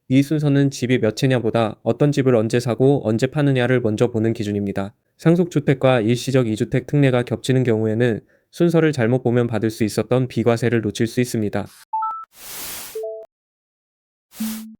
이 순서는 집이 몇 채냐보다 어떤 집을 언제 사고 언제 파느냐를 먼저 보는 기준입니다. 상속주택과 일시적 이주택 특례가 겹치는 경우에는 순서를 잘못 보면 받을 수 있었던 비과세를 놓칠 수 있습니다.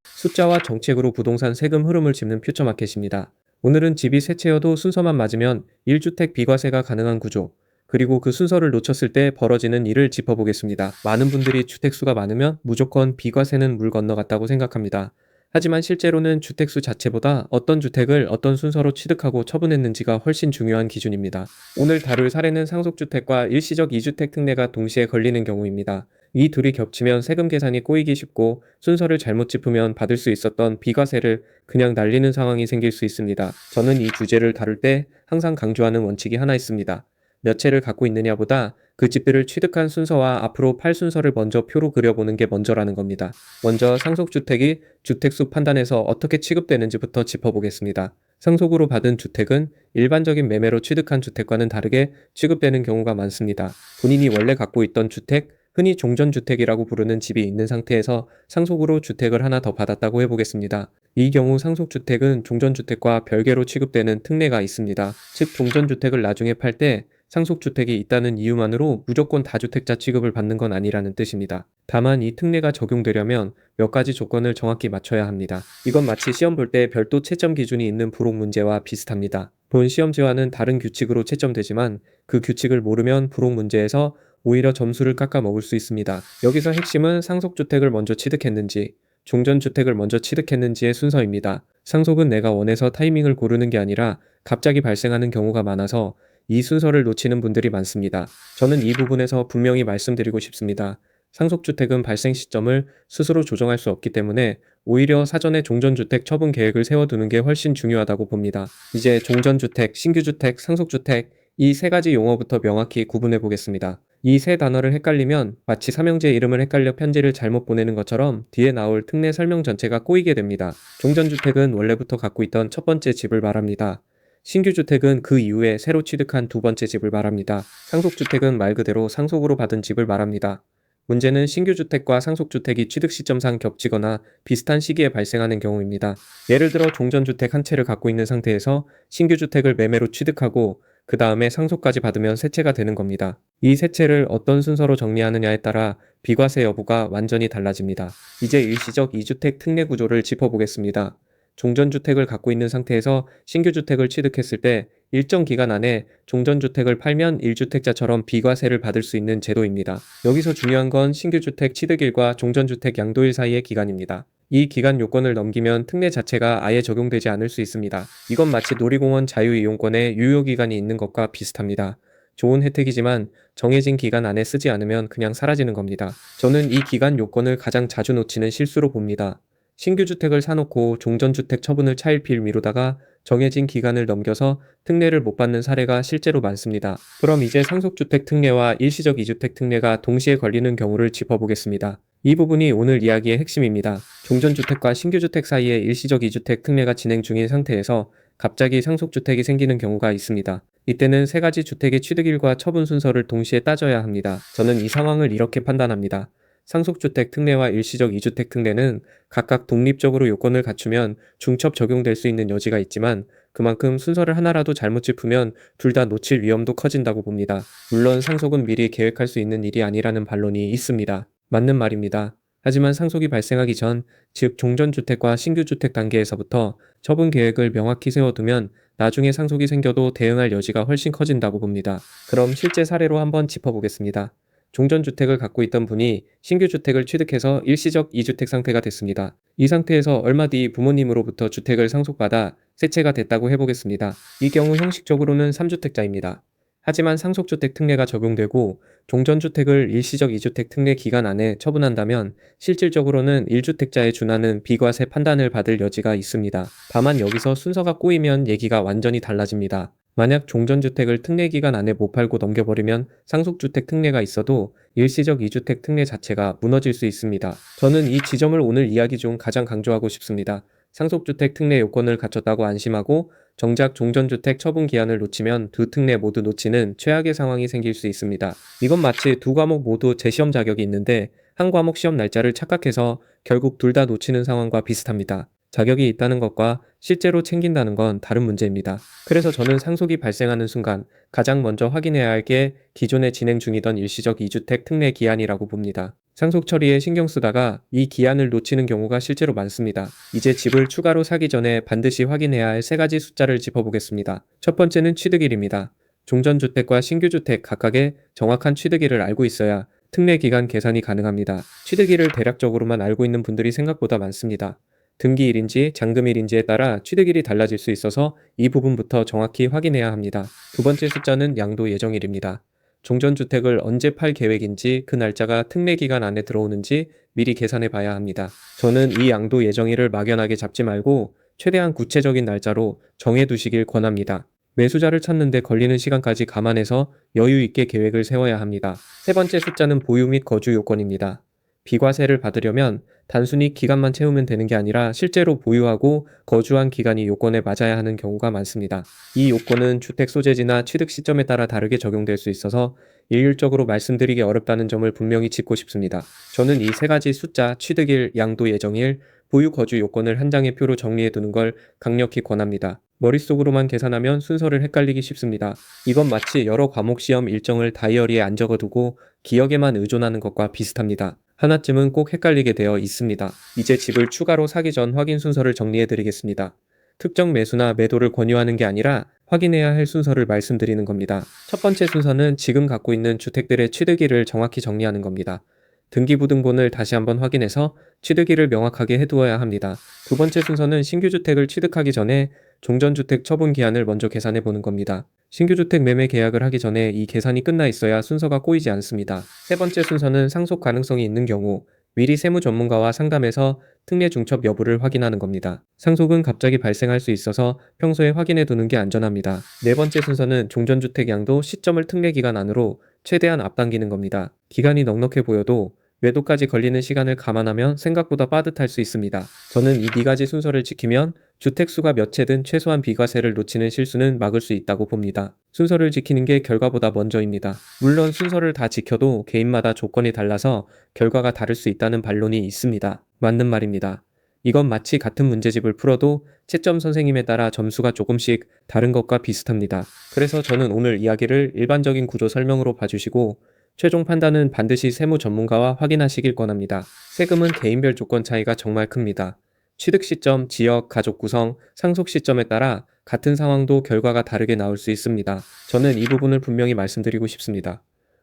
숫자와 정책으로 부동산 세금 흐름을 짚는 퓨처마켓입니다. 오늘은 집이 세 채여도 순서만 맞으면 1주택 비과세가 가능한 구조, 그리고 그 순서를 놓쳤을 때 벌어지는 일을 짚어보겠습니다. 많은 분들이 주택수가 많으면 무조건 비과세는 물 건너갔다고 생각합니다. 하지만 실제로는 주택수 자체보다 어떤 주택을 어떤 순서로 취득하고 처분했는지가 훨씬 중요한 기준입니다. 오늘 다룰 사례는 상속주택과 일시적 이주택 특례가 동시에 걸리는 경우입니다. 이 둘이 겹치면 세금 계산이 꼬이기 쉽고 순서를 잘못 짚으면 받을 수 있었던 비과세를 그냥 날리는 상황이 생길 수 있습니다. 저는 이 주제를 다룰 때 항상 강조하는 원칙이 하나 있습니다. 몇 채를 갖고 있느냐보다 그 집들을 취득한 순서와 앞으로 팔 순서를 먼저 표로 그려보는 게 먼저라는 겁니다. 먼저 상속주택이 주택수 판단에서 어떻게 취급되는지부터 짚어보겠습니다. 상속으로 받은 주택은 일반적인 매매로 취득한 주택과는 다르게 취급되는 경우가 많습니다. 본인이 원래 갖고 있던 주택, 흔히 종전주택이라고 부르는 집이 있는 상태에서 상속으로 주택을 하나 더 받았다고 해보겠습니다. 이 경우 상속주택은 종전주택과 별개로 취급되는 특례가 있습니다. 즉 종전주택을 나중에 팔 때 상속주택이 있다는 이유만으로 무조건 다주택자 취급을 받는 건 아니라는 뜻입니다. 다만 이 특례가 적용되려면 몇 가지 조건을 정확히 맞춰야 합니다. 이건 마치 시험 볼 때 별도 채점 기준이 있는 부록 문제와 비슷합니다. 본 시험지와는 다른 규칙으로 채점되지만 그 규칙을 모르면 부록 문제에서 오히려 점수를 깎아 먹을 수 있습니다. 여기서 핵심은 상속주택을 먼저 취득했는지, 종전주택을 먼저 취득했는지의 순서입니다. 상속은 내가 원해서 타이밍을 고르는 게 아니라 갑자기 발생하는 경우가 많아서 이 순서를 놓치는 분들이 많습니다. 저는 이 부분에서 분명히 말씀드리고 싶습니다. 상속주택은 발생 시점을 스스로 조정할 수 없기 때문에 오히려 사전에 종전주택 처분 계획을 세워두는 게 훨씬 중요하다고 봅니다. 이제 종전주택, 신규주택, 상속주택 이 세 가지 용어부터 명확히 구분해 보겠습니다. 이 세 단어를 헷갈리면 마치 삼형제 이름을 헷갈려 편지를 잘못 보내는 것처럼 뒤에 나올 특례 설명 전체가 꼬이게 됩니다. 종전주택은 원래부터 갖고 있던 첫 번째 집을 말합니다. 신규주택은 그 이후에 새로 취득한 두 번째 집을 말합니다. 상속주택은 말 그대로 상속으로 받은 집을 말합니다. 문제는 신규주택과 상속주택이 취득 시점상 겹치거나 비슷한 시기에 발생하는 경우입니다. 예를 들어 종전주택 한 채를 갖고 있는 상태에서 신규주택을 매매로 취득하고 그 다음에 상속까지 받으면 세 채가 되는 겁니다. 이 세 채를 어떤 순서로 정리하느냐에 따라 비과세 여부가 완전히 달라집니다. 이제 일시적 이주택 특례 구조를 짚어보겠습니다. 종전주택을 갖고 있는 상태에서 신규주택을 취득했을 때 일정 기간 안에 종전주택을 팔면 1주택자처럼 비과세를 받을 수 있는 제도입니다. 여기서 중요한 건 신규주택 취득일과 종전주택 양도일 사이의 기간입니다. 이 기간 요건을 넘기면 특례 자체가 아예 적용되지 않을 수 있습니다. 이건 마치 놀이공원 자유이용권에 유효기간이 있는 것과 비슷합니다. 좋은 혜택이지만 정해진 기간 안에 쓰지 않으면 그냥 사라지는 겁니다. 저는 이 기간 요건을 가장 자주 놓치는 실수로 봅니다. 신규주택을 사놓고 종전주택 처분을 차일피일 미루다가 정해진 기간을 넘겨서 특례를 못 받는 사례가 실제로 많습니다. 그럼 이제 상속주택 특례와 일시적 이주택 특례가 동시에 걸리는 경우를 짚어보겠습니다. 이 부분이 오늘 이야기의 핵심입니다. 종전주택과 신규주택 사이에 일시적 이주택 특례가 진행 중인 상태에서 갑자기 상속주택이 생기는 경우가 있습니다. 이때는 세 가지 주택의 취득일과 처분 순서를 동시에 따져야 합니다. 저는 이 상황을 이렇게 판단합니다. 상속주택 특례와 일시적 이주택 특례는 각각 독립적으로 요건을 갖추면 중첩 적용될 수 있는 여지가 있지만 그만큼 순서를 하나라도 잘못 짚으면 둘 다 놓칠 위험도 커진다고 봅니다. 물론 상속은 미리 계획할 수 있는 일이 아니라는 반론이 있습니다. 맞는 말입니다. 하지만 상속이 발생하기 전, 즉 종전주택과 신규주택 단계에서부터 처분 계획을 명확히 세워두면 나중에 상속이 생겨도 대응할 여지가 훨씬 커진다고 봅니다. 그럼 실제 사례로 한번 짚어보겠습니다. 종전주택을 갖고 있던 분이 신규주택을 취득해서 일시적 이주택 상태가 됐습니다. 이 상태에서 얼마 뒤 부모님으로부터 주택을 상속받아 세 채가 됐다고 해보겠습니다. 이 경우 형식적으로는 3주택자입니다. 하지만 상속주택 특례가 적용되고 종전주택을 일시적 이주택 특례 기간 안에 처분한다면 실질적으로는 1주택자에 준하는 비과세 판단을 받을 여지가 있습니다. 다만 여기서 순서가 꼬이면 얘기가 완전히 달라집니다. 만약 종전주택을 특례 기간 안에 못 팔고 넘겨버리면 상속주택 특례가 있어도 일시적 이주택 특례 자체가 무너질 수 있습니다. 저는 이 지점을 오늘 이야기 중 가장 강조하고 싶습니다. 상속주택 특례 요건을 갖췄다고 안심하고 정작 종전주택 처분 기한을 놓치면 두 특례 모두 놓치는 최악의 상황이 생길 수 있습니다. 이건 마치 두 과목 모두 재시험 자격이 있는데 한 과목 시험 날짜를 착각해서 결국 둘 다 놓치는 상황과 비슷합니다. 자격이 있다는 것과 실제로 챙긴다는 건 다른 문제입니다. 그래서 저는 상속이 발생하는 순간 가장 먼저 확인해야 할 게 기존에 진행 중이던 일시적 2주택 특례 기한이라고 봅니다. 상속 처리에 신경 쓰다가 이 기한을 놓치는 경우가 실제로 많습니다. 이제 집을 추가로 사기 전에 반드시 확인해야 할 세 가지 숫자를 짚어보겠습니다. 첫 번째는 취득일입니다. 종전주택과 신규주택 각각의 정확한 취득일을 알고 있어야 특례 기간 계산이 가능합니다. 취득일을 대략적으로만 알고 있는 분들이 생각보다 많습니다. 등기일인지 잔금일인지에 따라 취득일이 달라질 수 있어서 이 부분부터 정확히 확인해야 합니다. 두 번째 숫자는 양도 예정일입니다. 종전주택을 언제 팔 계획인지 그 날짜가 특례 기간 안에 들어오는지 미리 계산해 봐야 합니다. 저는 이 양도 예정일을 막연하게 잡지 말고 최대한 구체적인 날짜로 정해 두시길 권합니다. 매수자를 찾는데 걸리는 시간까지 감안해서 여유 있게 계획을 세워야 합니다. 세 번째 숫자는 보유 및 거주 요건입니다. 비과세를 받으려면 단순히 기간만 채우면 되는 게 아니라 실제로 보유하고 거주한 기간이 요건에 맞아야 하는 경우가 많습니다. 이 요건은 주택 소재지나 취득 시점에 따라 다르게 적용될 수 있어서 일률적으로 말씀드리기 어렵다는 점을 분명히 짚고 싶습니다. 저는 이 세 가지 숫자, 취득일, 양도 예정일, 보유 거주 요건을 한 장의 표로 정리해 두는 걸 강력히 권합니다. 머릿속으로만 계산하면 순서를 헷갈리기 쉽습니다. 이건 마치 여러 과목 시험 일정을 다이어리에 안 적어두고 기억에만 의존하는 것과 비슷합니다. 하나쯤은 꼭 헷갈리게 되어 있습니다. 이제 집을 추가로 사기 전 확인 순서를 정리해 드리겠습니다. 특정 매수나 매도를 권유하는 게 아니라 확인해야 할 순서를 말씀드리는 겁니다. 첫 번째 순서는 지금 갖고 있는 주택들의 취득일을 정확히 정리하는 겁니다. 등기부등본을 다시 한번 확인해서 취득일을 명확하게 해두어야 합니다. 두 번째 순서는 신규주택을 취득하기 전에 종전주택 처분 기한을 먼저 계산해 보는 겁니다. 신규주택 매매 계약을 하기 전에 이 계산이 끝나 있어야 순서가 꼬이지 않습니다. 세 번째 순서는 상속 가능성이 있는 경우 미리 세무 전문가와 상담해서 특례 중첩 여부를 확인하는 겁니다. 상속은 갑자기 발생할 수 있어서 평소에 확인해 두는 게 안전합니다. 네 번째 순서는 종전주택 양도 시점을 특례 기간 안으로 최대한 앞당기는 겁니다. 기간이 넉넉해 보여도 매도까지 걸리는 시간을 감안하면 생각보다 빠듯할 수 있습니다. 저는 이 네 가지 순서를 지키면 주택수가 몇 채든 최소한 비과세를 놓치는 실수는 막을 수 있다고 봅니다. 순서를 지키는 게 결과보다 먼저입니다. 물론 순서를 다 지켜도 개인마다 조건이 달라서 결과가 다를 수 있다는 반론이 있습니다. 맞는 말입니다. 이건 마치 같은 문제집을 풀어도 채점 선생님에 따라 점수가 조금씩 다른 것과 비슷합니다. 그래서 저는 오늘 이야기를 일반적인 구조 설명으로 봐주시고 최종 판단은 반드시 세무 전문가와 확인하시길 권합니다. 세금은 개인별 조건 차이가 정말 큽니다. 취득 시점, 지역, 가족 구성, 상속 시점에 따라 같은 상황도 결과가 다르게 나올 수 있습니다. 저는 이 부분을 분명히 말씀드리고 싶습니다.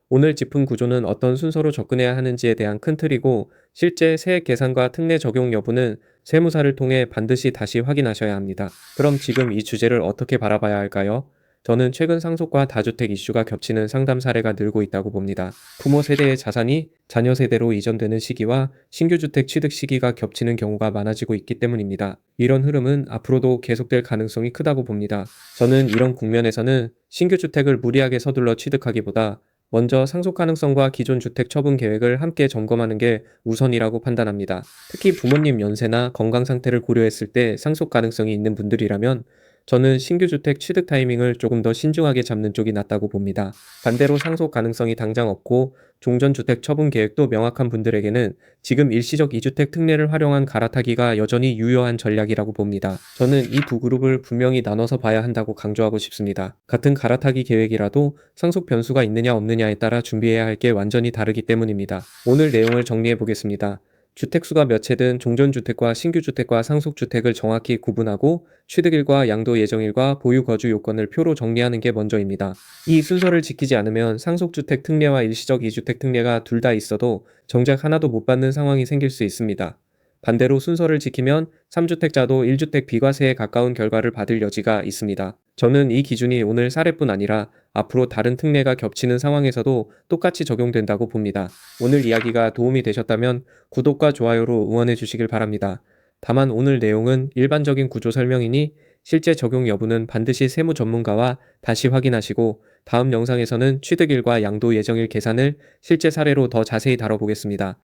오늘 짚은 구조는 어떤 순서로 접근해야 하는지에 대한 큰 틀이고 실제 세액 계산과 특례 적용 여부는 세무사를 통해 반드시 다시 확인하셔야 합니다. 그럼 지금 이 주제를 어떻게 바라봐야 할까요? 저는 최근 상속과 다주택 이슈가 겹치는 상담 사례가 늘고 있다고 봅니다. 부모 세대의 자산이 자녀 세대로 이전되는 시기와 신규 주택 취득 시기가 겹치는 경우가 많아지고 있기 때문입니다. 이런 흐름은 앞으로도 계속될 가능성이 크다고 봅니다. 저는 이런 국면에서는 신규 주택을 무리하게 서둘러 취득하기보다 먼저 상속 가능성과 기존 주택 처분 계획을 함께 점검하는 게 우선이라고 판단합니다. 특히 부모님 연세나 건강 상태를 고려했을 때 상속 가능성이 있는 분들이라면 저는 신규 주택 취득 타이밍을 조금 더 신중하게 잡는 쪽이 낫다고 봅니다. 반대로 상속 가능성이 당장 없고 종전주택 처분 계획도 명확한 분들에게는 지금 일시적 2주택 특례를 활용한 갈아타기가 여전히 유효한 전략이라고 봅니다. 저는 이 두 그룹을 분명히 나눠서 봐야 한다고 강조하고 싶습니다. 같은 갈아타기 계획이라도 상속 변수가 있느냐 없느냐에 따라 준비해야 할 게 완전히 다르기 때문입니다. 오늘 내용을 정리해 보겠습니다. 주택수가 몇 채든 종전주택과 신규주택과 상속주택을 정확히 구분하고 취득일과 양도 예정일과 보유 거주 요건을 표로 정리하는 게 먼저입니다. 이 순서를 지키지 않으면 상속주택 특례와 일시적 2주택 특례가 둘 다 있어도 정작 하나도 못 받는 상황이 생길 수 있습니다. 반대로 순서를 지키면 3주택자도 1주택 비과세에 가까운 결과를 받을 여지가 있습니다. 저는 이 기준이 오늘 사례뿐 아니라 앞으로 다른 특례가 겹치는 상황에서도 똑같이 적용된다고 봅니다. 오늘 이야기가 도움이 되셨다면 구독과 좋아요로 응원해 주시길 바랍니다. 다만 오늘 내용은 일반적인 구조 설명이니 실제 적용 여부는 반드시 세무 전문가와 다시 확인하시고 다음 영상에서는 취득일과 양도 예정일 계산을 실제 사례로 더 자세히 다뤄보겠습니다.